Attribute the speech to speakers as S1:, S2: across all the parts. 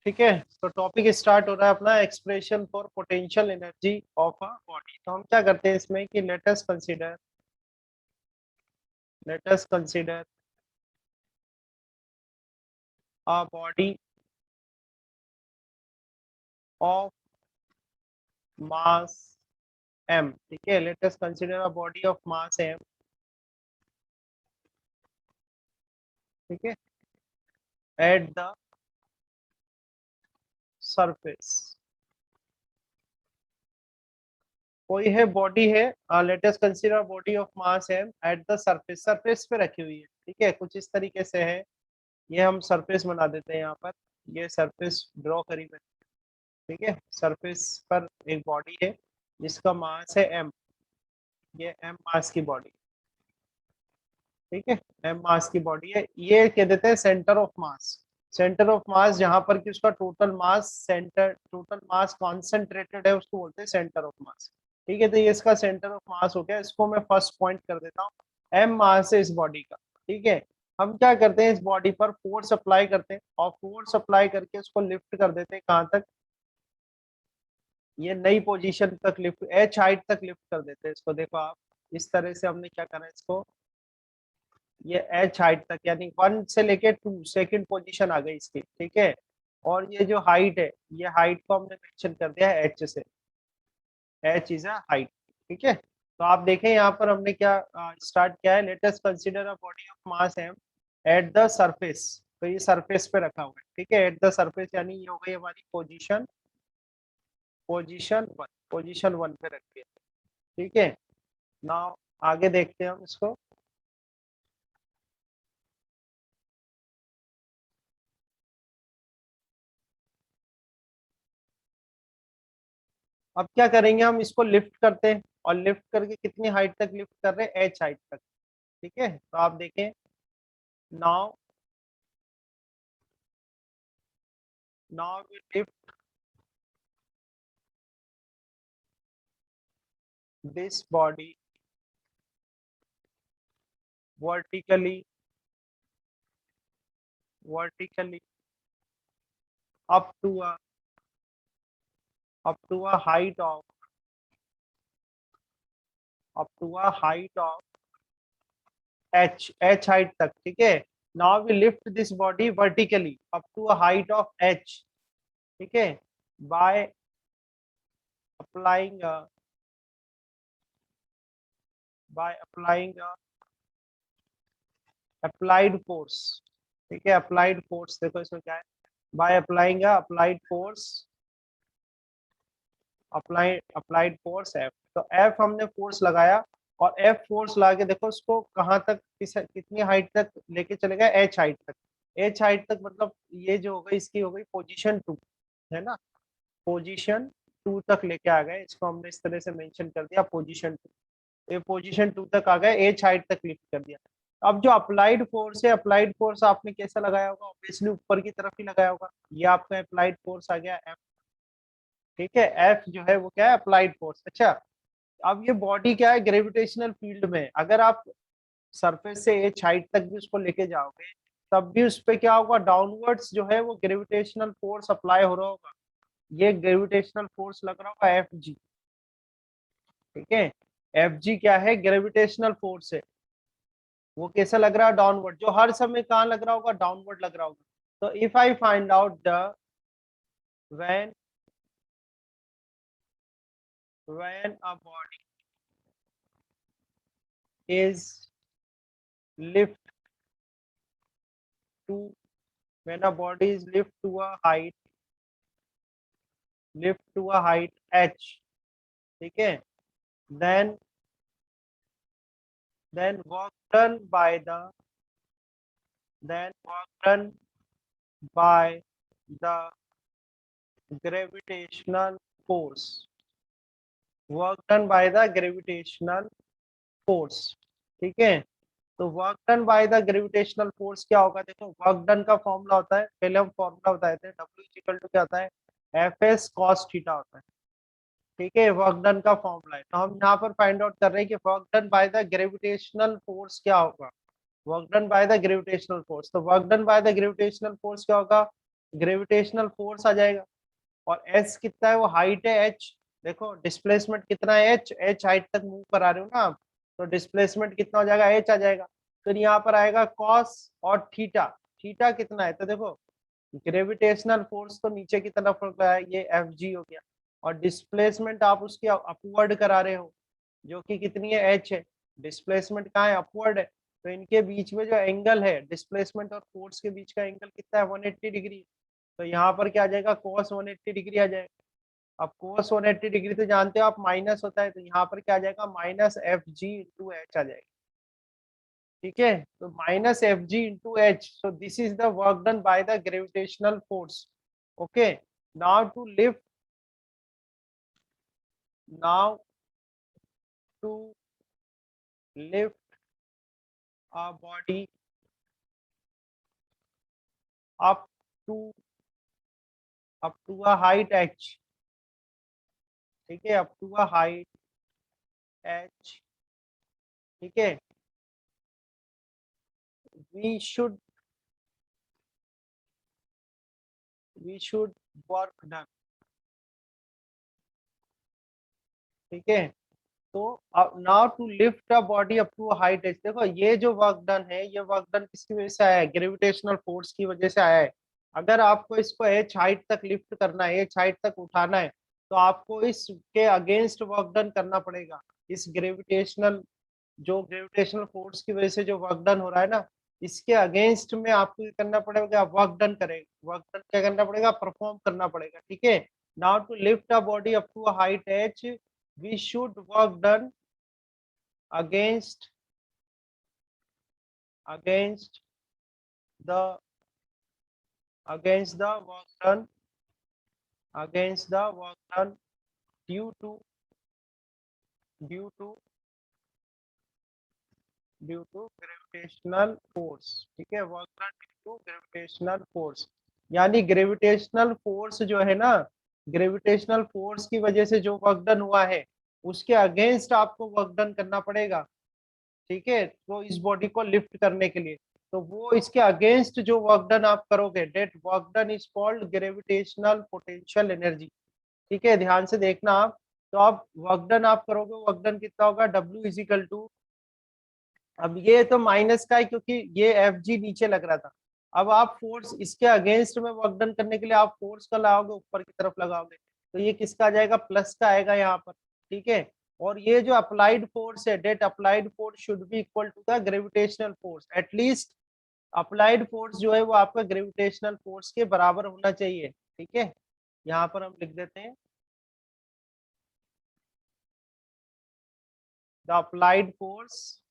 S1: ठीक है, तो टॉपिक स्टार्ट हो रहा है अपना expression for potential energy of a body. तो हम क्या करते हैं इसमें कि let us consider a body of mass m। ठीक है, let us consider a body of mass m। ठीक है, एट द सरफेस। कोई है बॉडी है, let us consider body of mass m at the surface. Surface पे रखी हुई है, ठीक है, कुछ इस तरीके से है। ये हम सरफेस बना देते हैं यहाँ पर। ये सरफेस ड्रॉ करी मैंने। ठीक है, सरफेस पर एक बॉडी है जिसका मास है m। ये m मास की बॉडी। ठीक है, m मास की बॉडी है, ये कह देते हैं centre of mass. Centre of mass जहां पर कि उसका टोटल मास कॉन्सेंट्रेटेड है, उसको बोलते हैं सेंटर ऑफ मास। ठीक है, तो ये इसका सेंटर ऑफ मास हो गया। इसको मैं फर्स्ट पॉइंट कर देता हूँ, m मास है इस बॉडी का। ठीक है, हम क्या करते हैं, इस बॉडी पर फोर्स अप्लाई करते हैं और फोर्स अप्लाई करके उसको लिफ्ट कर देते हैं। कहाँ तक? ये नई पोजीशन तक लिफ्ट, एच हाइट तक लिफ्ट कर देते हैं इसको। देखो आप, इस तरह से हमने क्या करा इसको, ये एच हाइट तक, यानी 1 से लेके 2 सेकंड पोजीशन आ गई इसकी। ठीक है, और ये जो हाइट है, ये हाइट को हमने मेंशन कर दिया है एच से। H is a height. ठीक है, तो आप देखें यहाँ पर हमने क्या स्टार्ट किया है, let us consider a body of mass m at the surface. तो ये सरफेस पे रखा हुआ है। ठीक है, एट द सरफेस यानी ये हो गई हमारी पोजीशन वन पे रखी है। ठीक है, नाउ आगे देखते हैं हम इसको। अब क्या करेंगे, हम इसको लिफ्ट करते हैं और लिफ्ट करके कितनी हाइट तक लिफ्ट कर रहे हैं? एच हाइट तक। ठीक है, तो आप देखें, now now we lift this body vertically vertically up to a height of H height तक। ठीक है, now we lift this body vertically up to a height of H. ठीक है, by applying applying applied force. ठीक है, applied force, देखो इसमें क्या है, by applying applied force, applied force F. तो एफ हमने फोर्स लगाया, और एफ फोर्स लगा के देखो उसको कहाँ तक, कितनी हाइट तक लेके चलेगा? एच हाइट तक। एच हाइट तक मतलब ये जो हो गई, इसकी हो गई पोजीशन 2, है ना। पोजीशन 2 तक लेके आ गए इसको, हमने इस तरह से मेंशन कर दिया पोजीशन 2। ये पोजीशन 2 तक आ गए, एच हाइट तक लिफ्ट कर दिया। अब जो अप्लाइड फोर्स है, अप्लाइड फोर्स आपने कैसा लगाया होगा? ऑब्वियसली ऊपर की तरफ ही लगाया होगा। ये आपका अप्लाइड फोर्स आ गया एफ। ठीक है, एफ जो है वो क्या है? Applied force. अच्छा, अब ये बॉडी क्या है? ग्रेविटेशनल फील्ड में। अगर आप सरफेस से एच हाइट तक भी उसको लेके जाओगे, तब भी उस पे क्या होगा? डाउनवर्ड्स जो है वो ग्रेविटेशनल फोर्स अप्लाई हो रहा होगा। ये ग्रेविटेशनल फोर्स लग रहा होगा एफ जी। ठीक है, एफ जी क्या है? ग्रेविटेशनल फोर्स है। वो कैसा लग रहा है? डाउनवर्ड। जो हर समय कहाँ लग रहा होगा? डाउनवर्ड लग रहा होगा। तो if I find out the when a body is lift to when a body is lift to a height h। ठीक है, then work done by the gravitational force, work done by the gravitational force। ठीक है, तो work done by the gravitational force क्या होगा? देखो, work done का formula होता है, पहले हम फॉर्मूला बताए थे, W इक्वल टू क्या होता है? एफ एस कॉस थीटा होता है। ठीक है, वर्क डन का फॉर्मूला है। तो हम यहाँ पर फाइंड आउट कर रहे हैं कि work done by the gravitational force क्या होगा? Work done by the gravitational force, तो work done by the gravitational force क्या होगा? ग्रेविटेशनल फोर्स आ जाएगा। और एस कितना है, वो हाइट है एच। देखो डिस्प्लेसमेंट कितना है एच, एच हाइट तक मूव करा रहे हो ना आप, तो डिस्प्लेसमेंट कितना हो जाएगा, एच आ जाएगा। फिर यहाँ पर आएगा कॉस और थीटा, थीटा कितना है, तो देखो ग्रेविटेशनल फोर्स तो नीचे की तरफ होता है, ये एफ जी हो गया, और डिस्प्लेसमेंट आप उसकी अपवर्ड करा रहे हो, जो कि कितनी है, एच है। डिस्प्लेसमेंट कहाँ है, अपवर्ड है, तो इनके बीच में जो एंगल है, डिस्प्लेसमेंट और फोर्स के बीच का एंगल कितना है, 180 डिग्री। तो यहाँ पर क्या आ जाएगा, cos 180 डिग्री आ जाएगा। अब cos 180 डिग्री तो जानते हो आप माइनस होता है, तो यहाँ पर क्या आ जाएगा, minus F G into H आ जाएगा। ठीक है, तो minus F G into H, so this is the work done by the gravitational force. Okay, now to lift, now to lift a body up to a height h, ठीक है, up to a height h, ठीक है, we should work done, ठीक है। तो now to lift a body up to height H, देखो ये जो वर्क डन है, ये वर्क डन किसकी वजह से आया है, ग्रेविटेशनल फोर्स की वजह से आया है। अगर आपको इसको एच हाइट तक लिफ्ट करना है, एच हाइट तक उठाना है, तो आपको इसके अगेंस्ट वर्क डन करना पड़ेगा। इस ग्रेविटेशनल, जो ग्रेविटेशनल फोर्स की वजह से जो वर्क डन हो रहा है ना, इसके अगेंस्ट में आपको ये करना पड़ेगा, वर्क डन करेगा, वर्क डन क्या करना पड़ेगा, परफॉर्म करना पड़ेगा, ठीक है। Now to lift a body up to height H, we should work done against against the against the work done against the work done due to due to gravitational force, ठीक है, work done due to gravitational force. यानी gravitational force जो है ना, gravitational force की वजह से जो वर्क डन हुआ है, उसके अगेंस्ट आपको वर्क डन करना पड़ेगा, ठीक है, तो इस बॉडी को लिफ्ट करने के लिए। तो वो इसके अगेंस्ट जो वर्क डन आप करोगे, that work done is called gravitational potential energy, ठीक है, ध्यान से देखना आप। तो आप वर्क डन आप करोगे, वर्क डन कितना होगा, डब्ल्यू इजिकल टू, अब ये तो माइनस का है क्योंकि ये एफ जी नीचे लग रहा था। अब आप फोर्स इसके अगेंस्ट में वर्क डन करने के लिए आप फोर्स का लगाओगे, ऊपर की तरफ लगाओगे, तो ये किसका आ जाएगा, प्लस का आएगा यहाँ पर, ठीक है। और ये जो अप्लाइड फोर्स है, that applied force should be equal to the gravitational force, at least applied force जो है वो आपका ग्रेविटेशनल फोर्स के बराबर होना चाहिए, ठीक है। यहाँ पर हम लिख देते हैं the applied force,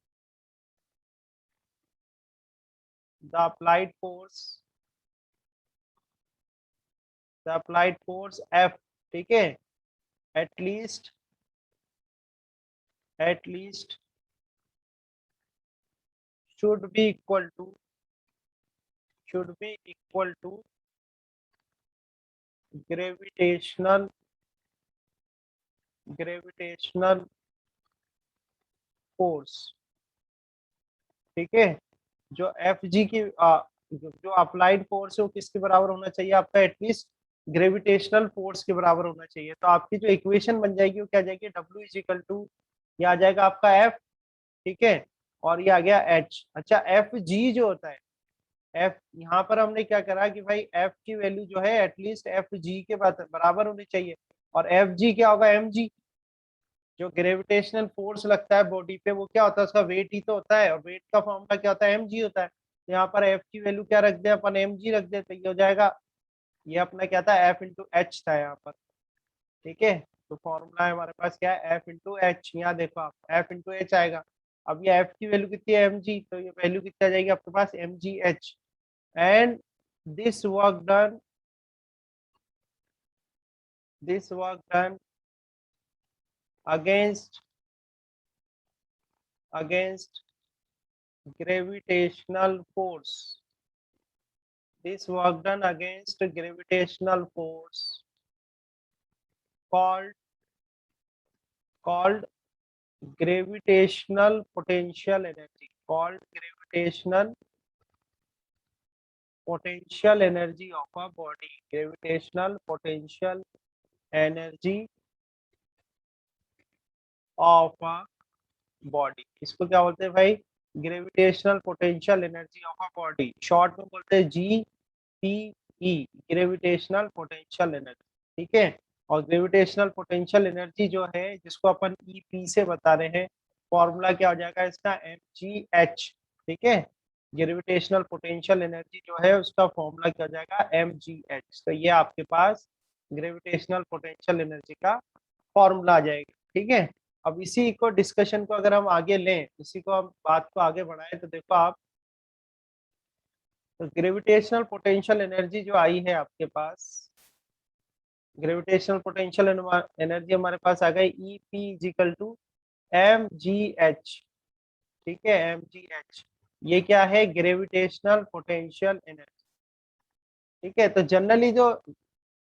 S1: the applied force, the applied force F, ठीक है, at least at least should be equal to should be equal to gravitational gravitational force, ठीक है। जो एफ जी की जो अप्लाइड फोर्स है वो किसके बराबर होना चाहिए, आपका एटलीस्ट ग्रेविटेशनल फोर्स के बराबर होना चाहिए। तो आपकी जो इक्वेशन बन जाएगी वो क्या आ जाएगी, डब्ल्यू इज इक्वल टू, ये आ जाएगा आपका एफ, ठीक है, और ये आ गया एच। अच्छा एफ जी जो होता है, एफ यहाँ पर हमने क्या करा कि भाई एफ की वैल्यू जो है एटलीस्ट एफ जी के बराबर होनी चाहिए। और एफ जी क्या होगा, एम जी, जो ग्रेविटेशनल फोर्स लगता है बॉडी पे वो क्या होता है, उसका वेट ही तो होता है, और वेट का फॉर्मूला क्या होता है, एम जी होता है। तो यहाँ पर एफ की वैल्यू क्या रख दे अपन, एम जी रख दे, तो ये हो जाएगा, ये अपना क्या था, एफ इंटू एच था यहाँ पर, ठीक है। तो फॉर्मूला है हमारे पास क्या है, एफ इंटू एच, यहाँ देखो आप एफ इंटू एच आएगा। अब ये एफ की वैल्यू कितनी है, एम जी, तो ये वैल्यू कितनी आ जाएगी आपके पास, M ji H. and this work done this work done against against gravitational force, this work done against gravitational force called called gravitational potential energy, called gravitational potential energy of a body, gravitational potential energy of a body, इसको क्या बोलते हैं भाई, gravitational potential energy of a body, short में बोलते हैं G P E, gravitational potential energy. ठीक है, और ग्रेविटेशनल पोटेंशियल एनर्जी जो है जिसको अपन ई पी से बता रहे हैं, फॉर्मूला क्या हो जाएगा इसका, एम जी एच। ठीक है, ग्रेविटेशनल पोटेंशियल एनर्जी जो है उसका फॉर्मूला क्या हो जाएगा, एम जी एच। तो ये आपके पास ग्रेविटेशनल पोटेंशियल एनर्जी का फॉर्मूला आ जाएगा। ठीक है, अब इसी को डिस्कशन को अगर हम आगे लें, इसी को हम बात को आगे बढ़ाएं, तो देखो आप, तो ग्रेविटेशनल पोटेंशियल एनर्जी जो आई है आपके पास, ग्रेविटेशनल पोटेंशियल एनर्जी हमारे पास आ गई E P is equal to m ji h. ठीक है, एम जी एच, ये क्या है, ग्रेविटेशनल पोटेंशियल एनर्जी। ठीक है, तो जनरली जो,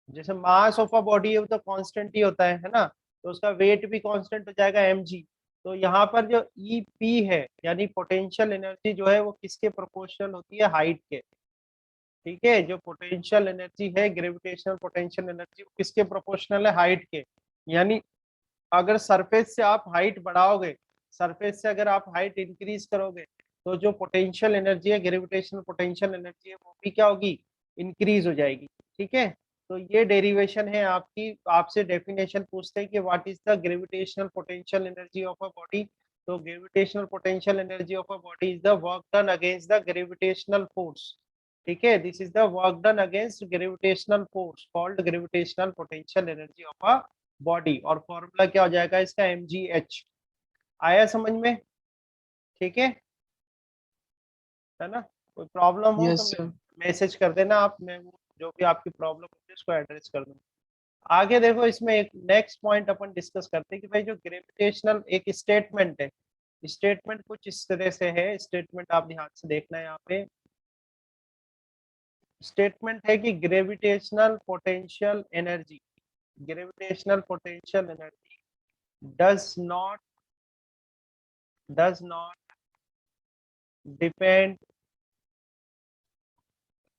S1: जैसे मास ऑफ अ बॉडी है वो तो कांस्टेंट ही होता है ना, तो उसका वेट भी कांस्टेंट हो जाएगा mg। तो यहाँ पर जो ई पी है यानी पोटेंशियल एनर्जी जो है वो किसके प्रोपोर्शनल होती है, हाइट के। ठीक है, जो पोटेंशियल एनर्जी है, ग्रेविटेशनल पोटेंशियल एनर्जी, वो किसके प्रोपोर्शनल है, हाइट के। यानी अगर सरफेस से आप हाइट बढ़ाओगे, सरफेस से अगर आप हाइट इंक्रीज करोगे, तो जो पोटेंशियल एनर्जी है, ग्रेविटेशनल पोटेंशियल एनर्जी है, वो भी क्या होगी, इंक्रीज हो जाएगी। ठीक है, तो ये डेरिवेशन है आपकी, आपसे डेफिनेशन पूछते हैं कि what is the gravitational potential energy of a body. तो gravitational potential energy of a body is the work done against the gravitational force. ठीक है, this is the work done against gravitational force called gravitational potential energy of a body, और formula क्या हो जाएगा इसका, M G H. आया समझ में? ठीक है ना, कोई प्रॉब्लम हो तो
S2: यस सर।
S1: मैसेज कर देना आप, मैं वो जो भी आपकी प्रॉब्लम होती है उसको एड्रेस कर दूंगा। आगे देखो, इसमें एक नेक्स्ट पॉइंट अपन डिस्कस करते हैं कि भाई जो ग्रेविटेशनल एक स्टेटमेंट है, स्टेटमेंट कुछ इस तरह से है, स्टेटमेंट आप ध्यान से देखना है यहाँ पे। स्टेटमेंट है कि gravitational potential energy, gravitational potential energy does not does not depend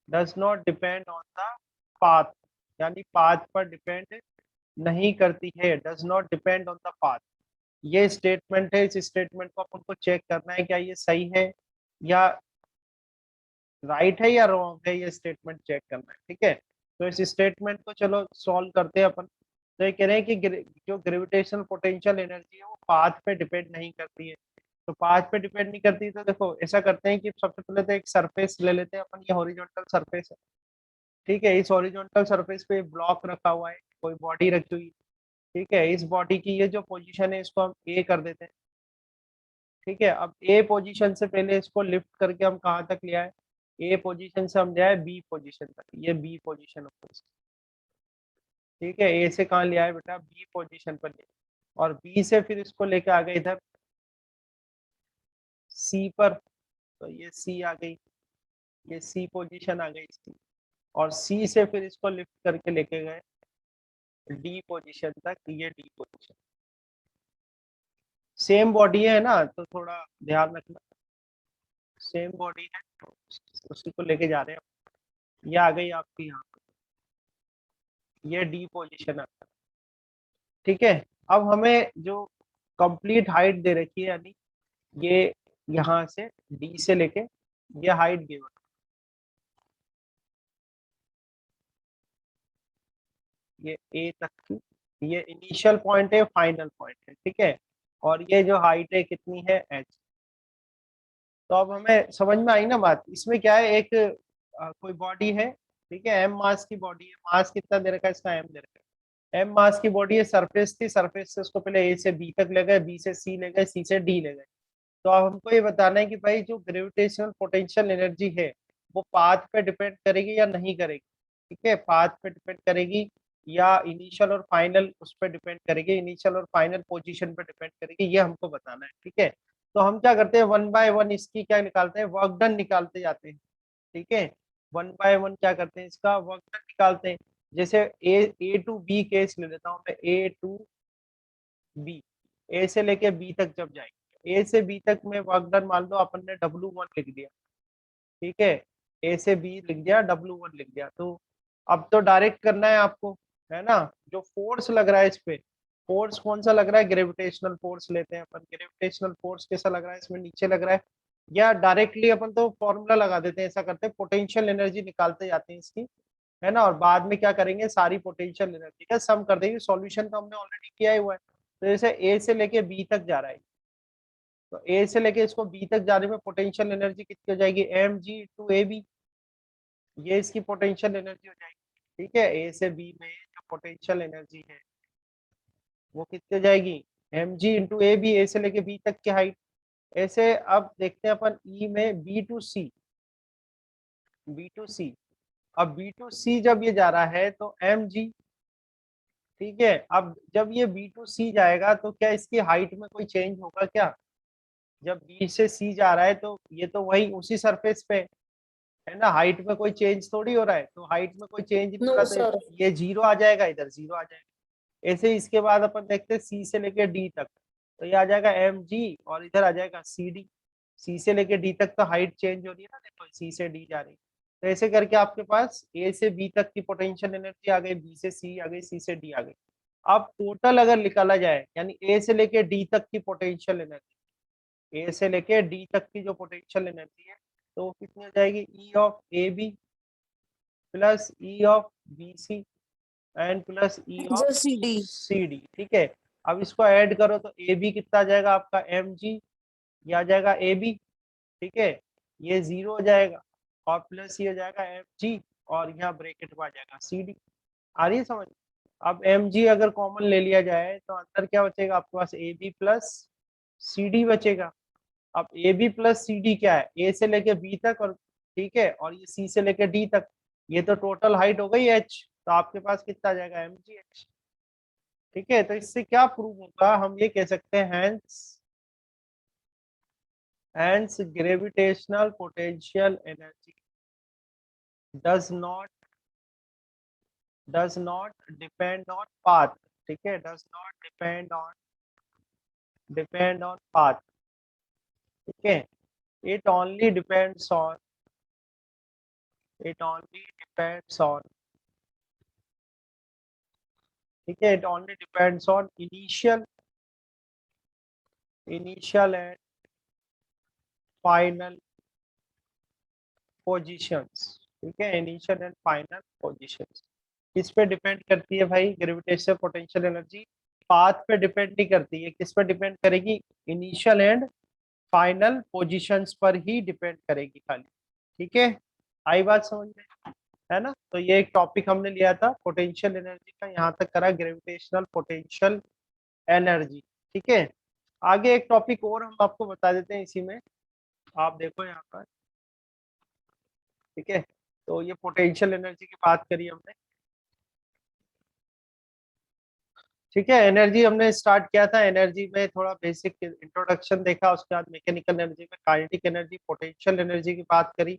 S1: does not depend on the path, यानी पाथ पर डिपेंड नहीं करती है, does not depend on the path. ये स्टेटमेंट है, इस स्टेटमेंट को अपन को चेक करना है क्या ये सही है या राइट है या रॉन्ग है, ये स्टेटमेंट चेक करना है। ठीक है, तो इस स्टेटमेंट को चलो सॉल्व करते हैं अपन। तो ये कह रहे हैं कि जो ग्रेविटेशनल पोटेंशियल एनर्जी है वो पाथ पे डिपेंड नहीं करती है। तो पाथ पे डिपेंड नहीं करती, तो देखो ऐसा करते हैं कि सबसे पहले तो एक सरफेस ले लेते हैं अपन, ये हॉरिजॉन्टल सरफेस है। ठीक है, इस हॉरिजॉन्टल सरफेस पे ब्लॉक रखा हुआ है, कोई बॉडी रखी हुई। ठीक है, इस बॉडी की ये जो पोजीशन है इसको हम ए कर देते हैं। ठीक है, अब ए पोजीशन से पहले इसको लिफ्ट करके हम कहाँ तक ले आए, ए पोजीशन से हम ले आए बी पोजीशन तक, ये बी पोजीशन होता है। ठीक है, ए से कहाँ ले आए बेटा, बी पोजीशन पर ले, और बी से फिर इसको लेके आ गए इधर सी पर, तो ये सी आ गई, ये सी पोजीशन आ गई इसकी, और सी से फिर इसको लिफ्ट करके लेके गए डी पोजीशन तक, ये डी पोजीशन। सेम बॉडी है ना, तो थोड़ा ध्यान रखना, सेम बॉडी है तो उसी को लेके जा रहे हैं। ये आ गई आपकी यहाँ, ये डी पोजीशन आता है। ठीक है, अब हमें जो कंप्लीट हाइट दे रखी है, यानी ये यहाँ से डी से लेके ये हाइट गिवन, ये ए तक की, ये इनिशियल पॉइंट है, फाइनल पॉइंट है। ठीक है, और ये जो हाइट है कितनी है, एच। तो अब हमें समझ में आई ना बात, इसमें क्या है, एक कोई बॉडी है। ठीक है, एम मास की बॉडी है, मास कितना दे रखा है इसका, एम दे रखा है। एम मास की बॉडी है, सरफेस थी, सरफेस से उसको पहले ए से बी तक ले गए, बी से सी ले गए, सी से डी ले गए। तो अब हमको ये बताना है कि भाई जो ग्रेविटेशनल पोटेंशियल एनर्जी है वो पाथ पे डिपेंड करेगी या नहीं करेगी। ठीक है, पाथ पे डिपेंड करेगी या इनिशियल और फाइनल उस पर डिपेंड करेगी, इनिशियल और फाइनल पोजीशन पे डिपेंड करेगी, ये हमको बताना है। ठीक है, तो हम क्या करते हैं, वन बाय वन इसकी क्या निकालते हैं, वर्क डन निकालते जाते हैं। ठीक है, वन बाय वन क्या करते हैं, इसका वर्क डन निकालते हैं। जैसे ए टू बी केस ले लेता हूँ मैं, ए टू बी, ए से लेके बी तक जब जाएंगे, ए से बी तक में वर्क डन मान लो अपन ने W1 लिख दिया। ठीक है, ए से बी लिख दिया, W1 लिख दिया। तो अब तो डायरेक्ट करना है आपको, है ना। जो फोर्स लग रहा है इस पे, फोर्स कौन सा लग रहा है, ग्रेविटेशनल फोर्स लेते हैं अपन। ग्रेविटेशनल फोर्स कैसा लग रहा है इसमें, नीचे लग रहा है, या डायरेक्टली अपन तो फॉर्मूला लगा देते हैं, ऐसा करते हैं, पोटेंशियल एनर्जी निकालते जाते हैं इसकी, है ना। और बाद में क्या करेंगे, सारी पोटेंशियल एनर्जी का सम कर देंगे। सॉल्यूशन तो हमने ऑलरेडी किया ही हुआ है। तो जैसे ए से लेके बी तक जा रहा है, तो ए से लेके इसको बी तक जाने में पोटेंशियल एनर्जी कितनी हो जाएगी, mg/ab। ये इसकी पोटेंशियल एनर्जी हो जाएगी, ठीक है। ए से बी में जो पोटेंशियल एनर्जी है वो कितनी हो जाएगी, mg/ab, ए से लेके बी तक की हाइट। ऐसे अब देखते हैं अपन ई में बी टू सी। अब बी टू सी जब ये जा रहा है तो mg, ठीक है। अब जब ये बी टू सी जाएगा तो क्या इसकी हाइट में कोई चेंज होगा क्या, जब बी से सी जा रहा है तो ये तो वही उसी सरफेस पे है ना, हाइट में कोई चेंज थोड़ी हो रहा है। तो हाइट में कोई चेंज नहीं हो
S2: नो
S1: रहा,
S2: सर।
S1: तो ये जीरो आ जाएगा, इधर जीरो आ जाएगा। ऐसे ही इसके बाद अपन देखते हैं सी से लेके डी तक, तो ये आ जाएगा mg और इधर आ जाएगा cd। सी से लेके डी तक तो हाइट चेंज हो रही है ना, देखो सी से डी जा रही है। तो ऐसे करके आपके पास ए से बी तक की पोटेंशियल एनर्जी आ गई, बी से सी आ गई, सी से डी आ गई। अब टोटल अगर निकाला जाए, यानी ए से लेके डी तक की पोटेंशियल एनर्जी, ए से लेके डी तक की जो पोटेंशियल एनर्जी है, तो वो कितनी हो जाएगी, E of A B plus E of B C and plus E of
S2: sir CD।
S1: C D, ठीक है। अब इसको ऐड करो तो ए बी कितना आ जाएगा आपका mg, ये आ जाएगा ए बी, ठीक है। ये जीरो हो जाएगा और प्लस ये हो जाएगा mg, और यहाँ ब्रैकेट में आ जाएगा सी डी। आ रही है समझ। अब mg अगर कॉमन ले लिया जाए तो अंदर क्या बचेगा आपके पास, A B plus C D बचेगा। अब A B plus C D क्या है, ए से लेके बी तक, और ठीक है, और ये सी से लेके डी तक, ये तो टोटल हाइट हो गई एच। तो आपके पास कितना आ जाएगा, mgh, ठीक है। तो इससे क्या प्रूव होगा, हम ये कह सकते हैं hence gravitational potential energy does not depend on path, ठीक है, does not depend on path, ठीक है। It only depends on it only depends on ठीक है, it only depends on initial and final positions, ठीक है। इनिशियल एंड फाइनल पोजीशंस किस पे डिपेंड करती है भाई, ग्रेविटेशनल पोटेंशियल एनर्जी पाथ पे डिपेंड नहीं करती है, किस पे डिपेंड करेगी, इनिशियल एंड फाइनल पोजीशंस पर ही डिपेंड करेगी खाली, ठीक है। आई बात समझ में, है ना। तो ये एक टॉपिक हमने लिया था पोटेंशियल एनर्जी का, यहाँ तक करा ग्रेविटेशनल पोटेंशियल एनर्जी, ठीक है। आगे एक टॉपिक और हम आपको बता देते हैं इसी में, आप देखो यहाँ पर, ठीक है। तो ये पोटेंशियल एनर्जी की बात करी हमने, ठीक है। एनर्जी हमने स्टार्ट किया था, एनर्जी में थोड़ा बेसिक इंट्रोडक्शन देखा, उसके बाद मैकेनिकल एनर्जी में काइनेटिक एनर्जी, पोटेंशियल एनर्जी की बात करी।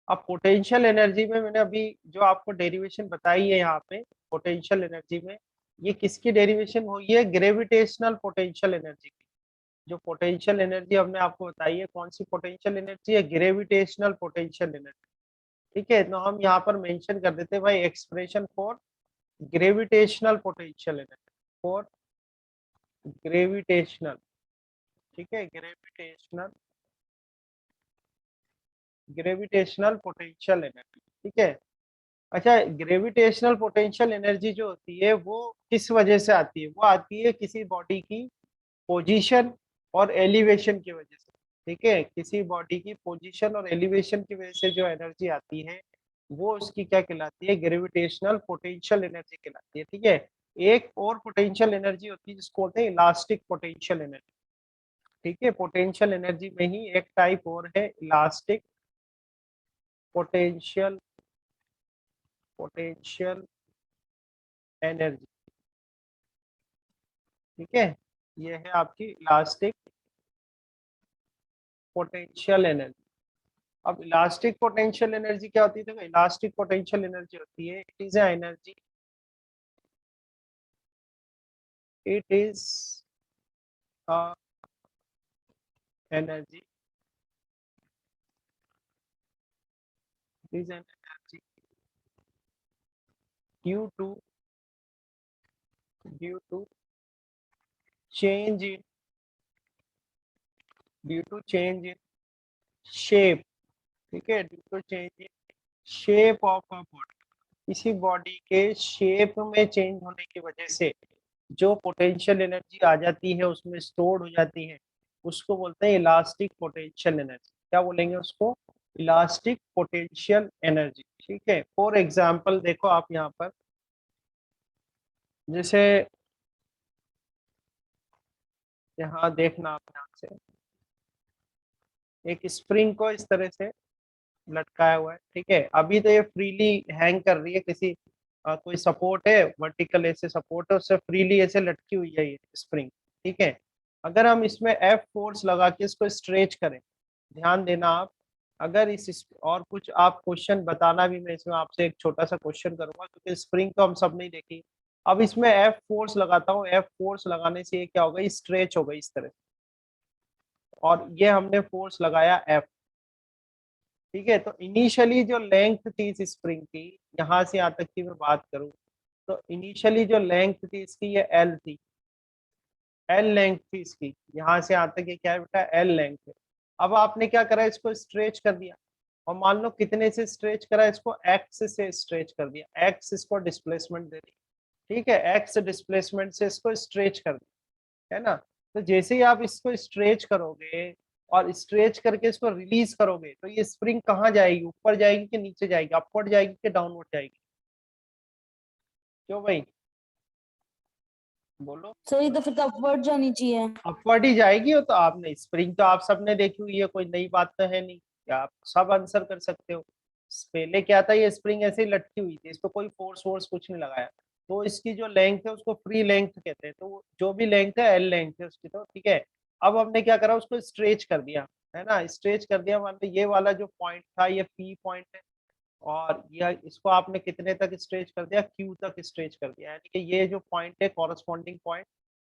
S1: अब पोटेंशियल एनर्जी में मैंने अभी जो आपको डेरिवेशन बताई है यहाँ पे, पोटेंशियल एनर्जी में ये किसकी डेरिवेशन हुई है, ग्रेविटेशनल पोटेंशियल एनर्जी की। जो पोटेंशियल एनर्जी हमने आपको बताई है, कौन सी पोटेंशियल एनर्जी है, ग्रेविटेशनल पोटेंशियल एनर्जी, ठीक है। तो हम यहाँ पर मेंशन कर देते हैं भाई, expression for gravitational potential energy, for gravitational, ठीक है, ग्रेविटेशनल पोटेंशियल एनर्जी, ठीक है। अच्छा, ग्रेविटेशनल पोटेंशियल एनर्जी जो होती है वो किस वजह से आती है, वो आती है किसी बॉडी की पोजीशन और एलिवेशन की वजह से, ठीक है। किसी बॉडी की पोजीशन और एलिवेशन की वजह से जो एनर्जी आती है वो उसकी क्या कहलाती है, ग्रेविटेशनल पोटेंशियल एनर्जी कहलाती है, ठीक है। एक और पोटेंशियल एनर्जी होती है जिसको बोलते हैं इलास्टिक पोटेंशियल एनर्जी, ठीक है। पोटेंशियल एनर्जी में ही एक टाइप और है, इलास्टिक पोटेंशियल पोटेंशियल एनर्जी, ठीक है। ये है आपकी इलास्टिक पोटेंशियल एनर्जी। अब इलास्टिक पोटेंशियल एनर्जी क्या होती है, देखो इलास्टिक पोटेंशियल एनर्जी होती है, it is energy is an energy due to change in shape, ठीक है, due to change in shape of a body, किसी बॉडी के शेप में चेंज होने की वजह से जो पोटेंशियल एनर्जी आ जाती है उसमें स्टोर हो जाती है, उसको बोलते हैं इलास्टिक पोटेंशियल एनर्जी। क्या बोलेंगे उसको? Elastic potential energy. ठीक है, फॉर एग्जाम्पल देखो आप यहाँ पर, जैसे यहाँ देखना आप यहाँ से एक स्प्रिंग को इस तरह से लटकाया हुआ है, ठीक है, अभी तो ये फ्रीली हैंग कर रही है, किसी कोई सपोर्ट है, वर्टिकल ऐसे सपोर्ट है, उससे फ्रीली ऐसे लटकी हुई है ये स्प्रिंग, ठीक है। अगर हम इसमें एफ फोर्स लगा के इसको स्ट्रेच करें, ध्यान देना आप, अगर और कुछ आप क्वेश्चन बताना भी, मैं इसमें आपसे एक छोटा सा क्वेश्चन करूंगा क्योंकि स्प्रिंग तो हम सब नहीं देखी। अब इसमें एफ फोर्स लगाता हूँ, एफ फोर्स लगाने से ये क्या होगा, स्ट्रेच होगा इस तरह, और ये हमने फोर्स लगाया एफ, ठीक है। तो इनिशियली जो लेंथ थी इस स्प्रिंग की, यहाँ से यहाँ तक की मैं बात करूं, तो इनिशियली जो लेंथ थी इसकी ये एल थी, एल लेंथ थी इसकी, यहाँ से यहाँ तक ये क्या है बेटा, एल लेंथ है। अब आपने क्या करा, इसको स्ट्रेच कर दिया, और मान लो कितने से स्ट्रेच करा, इसको एक्स से स्ट्रेच कर दिया, एक्स इसको डिस्प्लेसमेंट दे दी, ठीक है, एक्स डिस्प्लेसमेंट से इसको स्ट्रेच कर दिया, है ना। तो जैसे ही आप इसको स्ट्रेच करोगे और स्ट्रेच करके इसको रिलीज करोगे, तो ये स्प्रिंग कहाँ जाएगी, ऊपर जाएगी कि नीचे जाएगी, अपवर्ड जाएगी कि डाउनवर्ड जाएगी? क्यों भाई, बोलो।
S2: सर ये तो फिर तो अपवर्ड जानी चाहिए।
S1: अपवर्ड ही जाएगी। वो तो आपने स्प्रिंग तो आप सबने देखी हुई है, कोई नई बात तो है नहीं, क्या आप सब आंसर कर सकते हो। पहले क्या था, ये स्प्रिंग ऐसे ही लटकी हुई थी, इस पर कोई फोर्स वोर्स कुछ नहीं लगाया, तो इसकी जो लेंथ है उसको फ्री लेंथ कहते हैं, तो जो भी लेंथ है एल लेंथ है उसकी, तो ठीक है। अब हमने क्या करा, उसको स्ट्रेच कर दिया, है ना, स्ट्रेच कर दिया, मान लो ये वाला जो पॉइंट था ये पी पॉइंट है, और यह इसको आपने कितने तक स्ट्रेच कर दिया, क्यू तक स्ट्रेच कर दिया, यानी कि ये जो पॉइंट है कॉरस्पॉन्डिंग पॉइंट,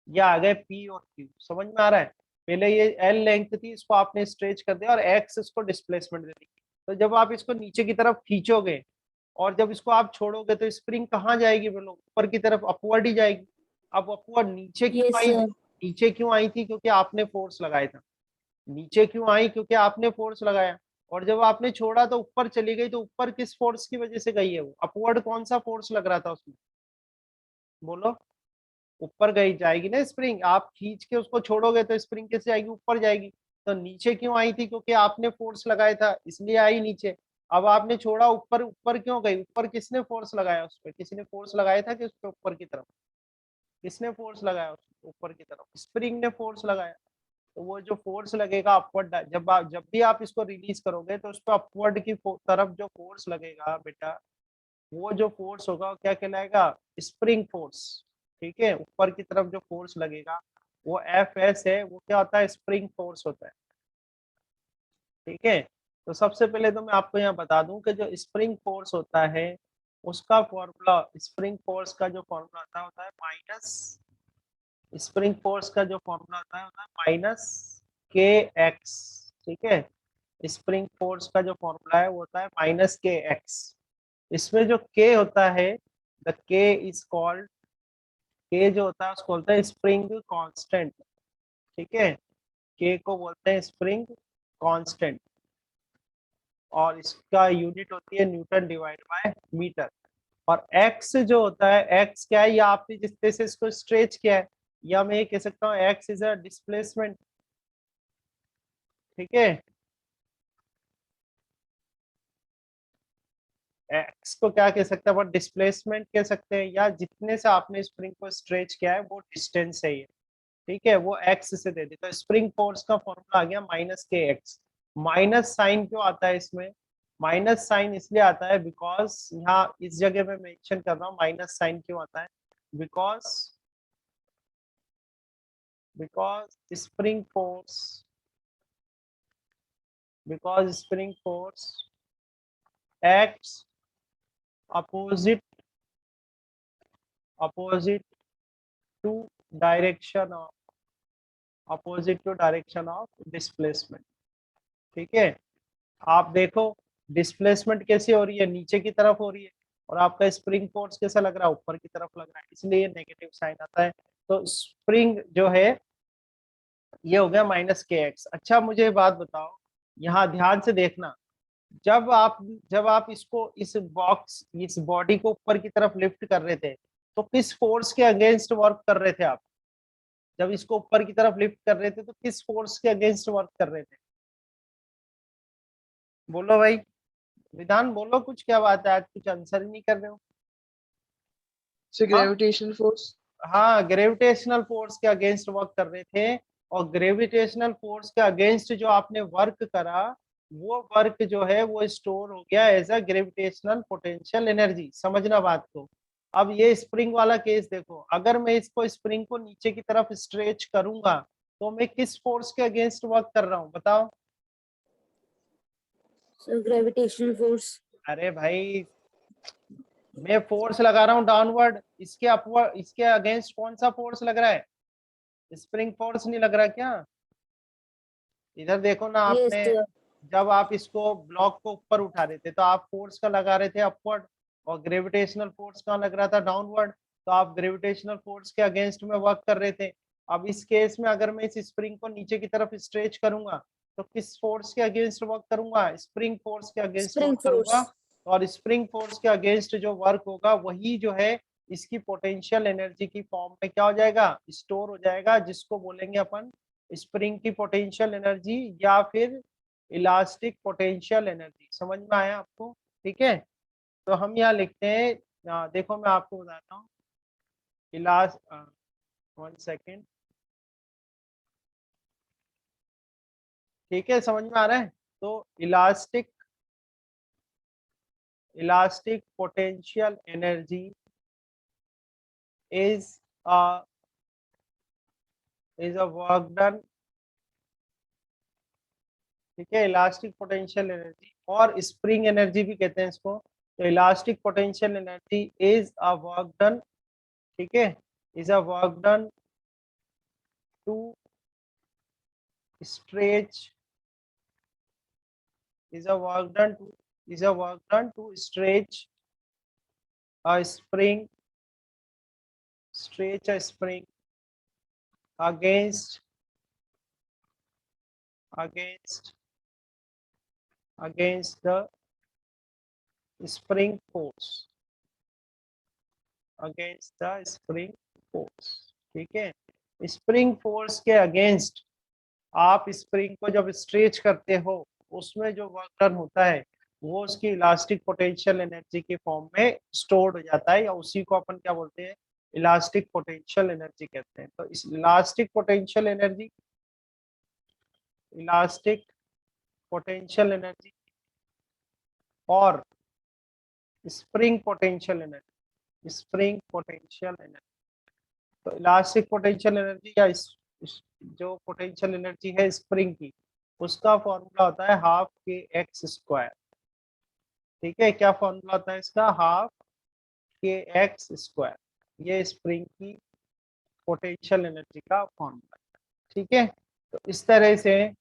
S1: ये आ गए पी और क्यू, समझ में आ रहा है। पहले ये एल लेंथ थी, इसको आपने स्ट्रेच कर दिया और एक्स इसको डिस्प्लेसमेंट दे दी। तो जब आप इसको नीचे की तरफ खींचोगे और जब इसको आप छोड़ोगे, तो स्प्रिंग कहाँ जाएगी बोलो, ऊपर की तरफ, अपवर्ड ही जाएगी। अब अपवर्ड नीचे क्यों
S2: यस
S1: आई,
S2: सर।
S1: नीचे क्यों आई थी, क्योंकि आपने फोर्स लगाया था, नीचे क्यों आई, क्योंकि आपने फोर्स लगाया, और जब आपने छोड़ा तो ऊपर चली गई, तो ऊपर किस फोर्स की वजह से गई है वो, अपवर्ड कौन सा फोर्स लग रहा था उसमें, बोलो। ऊपर गई जाएगी ना स्प्रिंग, आप खींच के उसको छोड़ोगे तो स्प्रिंग कैसे आएगी, ऊपर जाएगी। तो नीचे क्यों आई थी, क्योंकि आपने फोर्स लगाया था इसलिए आई नीचे। अब आपने छोड़ा, ऊपर, ऊपर क्यों गई, ऊपर किसने फोर्स लगाया उस पर, किसी ने फोर्स लगाया था कि उस पर ऊपर की तरफ, किसने फोर्स लगाया उस पे ऊपर की तरफ, स्प्रिंग ने फोर्स लगाया। तो वो जो फोर्स लगेगा अपवर्ड, जब भी आप इसको रिलीज करोगे तो उस पर अपवर्ड की तरफ जो फोर्स लगेगा बेटा, वो जो फोर्स होगा वो क्या कहलाएगा, स्प्रिंग फोर्स, ठीक है। ऊपर की तरफ जो फोर्स लगेगा वो एफ एस है, वो क्या होता है, स्प्रिंग फोर्स होता है, ठीक है। तो सबसे पहले तो मैं आपको यहाँ बता दूं कि जो स्प्रिंग फोर्स होता है उसका फॉर्मूला, स्प्रिंग फोर्स का जो फॉर्मूला होता है माइनस, स्प्रिंग फोर्स का जो फॉर्मूला होता है माइनस के एक्स, ठीक है। स्प्रिंग फोर्स का जो फॉर्मूला है वो होता है माइनस के एक्स। इसमें जो के होता है, द के इज कॉल्ड, के जो होता है उसको बोलते हैं स्प्रिंग कांस्टेंट, ठीक है। के को बोलते हैं स्प्रिंग कांस्टेंट, और इसका यूनिट होती है न्यूटन डिवाइड बाय मीटर। और एक्स जो होता है, एक्स क्या है, या आपने जिस तरह से इसको स्ट्रेच किया है, या मैं ये कह सकता हूँ एक्स इज अ डिस्प्लेसमेंट, ठीक है। एक्स को क्या कह सकते हैं, वो डिस्प्लेसमेंट कह सकते हैं, या जितने से आपने स्प्रिंग को स्ट्रेच किया है वो डिस्टेंस है ये, ठीक है, वो एक्स से दे दी। तो स्प्रिंग फोर्स का फॉर्मूला आ गया माइनस के एक्स। माइनस साइन क्यों आता है इसमें, माइनस साइन इसलिए आता है बिकॉज, यहाँ इस जगह में मेंशन कर रहा हूँ माइनस साइन क्यों आता है, because because spring force, because spring force acts opposite, opposite to direction of, opposite to direction of displacement, ठीक है। आप देखो, डिस्प्लेसमेंट कैसे हो रही है, नीचे की तरफ हो रही है, और आपका स्प्रिंग फोर्स कैसा लग रहा है, ऊपर की तरफ लग रहा है, इसलिए नेगेटिव साइन आता है। तो स्प्रिंग जो है ये हो गया -kx। अच्छा मुझे बात बताओ, यहाँ ध्यान से देखना, जब आप जब आप इसको इस बॉडी को ऊपर की तरफ लिफ्ट कर रहे थे, तो किस फोर्स के अगेंस्ट वर्क कर रहे थे आप? जब इसको ऊपर की तरफ लिफ्ट कर रहे थे तो किस फोर्स के अगेंस्ट वर्क कर रहे थे? बोलो भाई, विधान बोलो कुछ, क्या बात है आज कुछ आंसर ही नहीं कर रहे हो?
S3: So
S1: हाँ
S3: gravitational force.
S1: हाँ, ग्रेविटेशनल फोर्स के अगेंस्ट वर्क कर रहे थे, और ग्रेविटेशनल फोर्स के अगेंस्ट जो आपने वर्क करा, वो वर्क जो है वो स्टोर हो गया as a gravitational potential energy. समझना बात को। अब ये स्प्रिंग वाला केस देखो, अगर मैं इसको स्प्रिंग को नीचे की तरफ स्ट्रेच करूंगा, तो मैं किस फोर्स के अगेंस्ट वर्क कर रहा हूँ बताओ?
S2: Sir gravitational force.
S1: अरे भाई, मैं फोर्स लगा रहा हूँ डाउनवर्ड, इसके अपवर्ड, इसके अगेंस्ट कौन सा फोर्स लग रहा है? स्प्रिंग फोर्स नहीं लग रहा क्या? इधर देखो ना,
S2: यस
S1: आपने
S2: सर।
S1: जब आप इसको ब्लॉक को ऊपर उठा रहे थे तो आप फोर्स का लगा रहे थे अपवर्ड, और ग्रेविटेशनल फोर्स का लग रहा था डाउनवर्ड, तो आप ग्रेविटेशनल फोर्स के अगेंस्ट में वर्क कर रहे थे। अब इस केस में अगर मैं इस स्प्रिंग को नीचे की तरफ स्ट्रेच करूंगा, तो किस फोर्स के अगेंस्ट वर्क करूंगा? स्प्रिंग फोर्स के अगेंस्ट
S2: स्प्रिंग
S1: वर्क
S2: फोर्स।
S1: करूंगा, और स्प्रिंग फोर्स के अगेंस्ट जो वर्क होगा वही जो है इसकी पोटेंशियल एनर्जी की फॉर्म में क्या हो जाएगा, स्टोर हो जाएगा, जिसको बोलेंगे अपन स्प्रिंग की पोटेंशियल एनर्जी या फिर इलास्टिक पोटेंशियल एनर्जी। समझ में आया आपको? ठीक है, तो हम यहाँ लिखते हैं, देखो मैं आपको बताता हूँ, इलास 1 सेकेंड। ठीक है, समझ में आ रहा है? तो elastic potential energy is a work done. ठीक है, इलास्टिक पोटेंशियल एनर्जी, और स्प्रिंग एनर्जी भी कहते हैं इसको। तो elastic potential energy is a work done, ठीक है, is a work done to stretch is a work done to stretch a spring against against the spring force, against the spring force। ठीक है, spring force के against आप spring को जब stretch करते हो, उसमें जो वर्क डन होता है वो उसकी इलास्टिक पोटेंशियल एनर्जी के फॉर्म में स्टोर्ड हो जाता है, या उसी को अपन क्या बोलते हैं, इलास्टिक पोटेंशियल एनर्जी कहते हैं। तो इस इलास्टिक पोटेंशियल एनर्जी और स्प्रिंग पोटेंशियल एनर्जी। तो इलास्टिक पोटेंशियल एनर्जी या इस जो पोटेंशियल एनर्जी है स्प्रिंग की, उसका फॉर्मूला होता है ½ kx²। ठीक है, क्या फॉर्मूला होता है इसका? ½ kx²। ये स्प्रिंग की पोटेंशियल एनर्जी का फॉर्मूला। ठीक है, तो इस तरह से